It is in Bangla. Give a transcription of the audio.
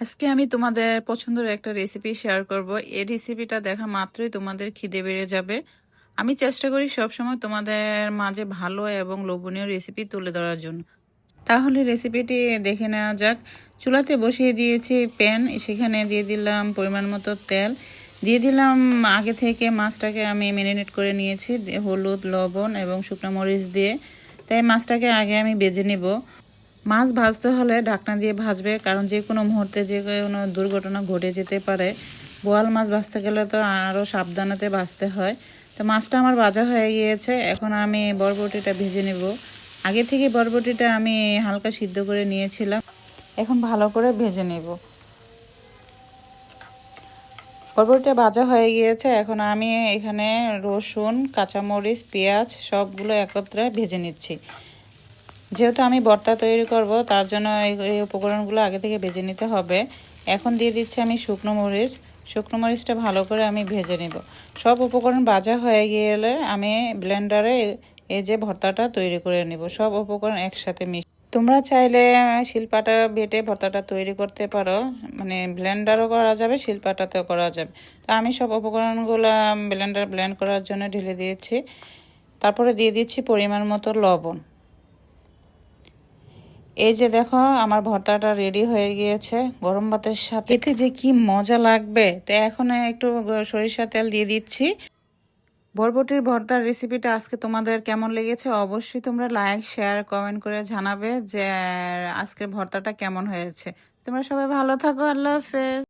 আজকে আমি তোমাদের পছন্দের একটা রেসিপি শেয়ার করব। এই রেসিপিটা দেখা মাত্রই তোমাদের খিদে বেড়ে যাবে। আমি চেষ্টা করি সবসময় তোমাদের মাঝে ভালো এবং লোভনীয় রেসিপি তুলে ধরার জন্য। তাহলে রেসিপিটি দেখে নেওয়া যাক। চুলাতে বসিয়ে দিয়েছি প্যান, সেখানে দিয়ে দিলাম পরিমাণ মতো তেল, দিয়ে দিলাম আগে থেকে মাছটাকে আমি ম্যারিনেট করে নিয়েছি হলুদ, লবণ এবং শুকনো মরিচ দিয়ে। তাই মাছটাকে আগে আমি ভেজে নিব। মাছ ভাজতে হলে ঢাকনা দিয়ে ভাজবে, কারণ যে কোনো মুহূর্তে যে কোনো দুর্ঘটনা ঘটে যেতে পারে। বোয়াল মাছ ভাজতে গেলে তো আরও সাবধানতে ভাজতে হয়। তো মাছটা আমার ভাজা হয়ে গিয়েছে, এখন আমি বরবটিটা ভেজে নেব। আগে থেকে বরবটিটা আমি হালকা সিদ্ধ করে নিয়েছিলাম, এখন ভালো করে ভেজে নেব। বরবটিটা ভাজা হয়ে গিয়েছে, এখন আমি এখানে রসুন, কাঁচামরিচ, পেঁয়াজ সবগুলো একত্রে ভেজে নিচ্ছি। যেহেতু আমি ভর্তা তৈরি করব, তার জন্য এই উপকরণগুলো আগে থেকে ভেজে নিতে হবে। এখন দিয়ে দিচ্ছি আমি শুকনো মরিচ। শুকনো মরিচটা ভালো করে আমি ভেজে নেব। সব উপকরণ ভাজা হয়ে গেলে আমি ব্লেন্ডারে এই যে ভর্তাটা তৈরি করে নেব। সব উপকরণ একসাথে তোমরা চাইলে শিলপাটা বেটে ভর্তাটা তৈরি করতে পারো, মানে ব্লেন্ডারও করা যাবে, শিলপাটাতেও করা যাবে। তো আমি সব উপকরণগুলো ব্লেন্ড করার জন্য ঢেলে দিয়েছি। তারপরে দিয়ে দিচ্ছি পরিমাণ মতো লবণ। এই যে দেখো আমার ভর্তাটা রেডি হয়ে গিয়েছে। গরম ভাতের সাথে এতে যে কি মজা লাগবে। তো এখন একটু সরিষার তেল দিয়ে দিচ্ছি। বরবটির ভর্তার রেসিপিটা আজকে তোমাদের কেমন লেগেছে অবশ্যই তোমরা লাইক, শেয়ার, কমেন্ট করে জানাবে যে আজকে ভর্তাটা কেমন হয়েছে। তোমরা সবাই ভালো থাকো। আল্লাহ হাফেজ।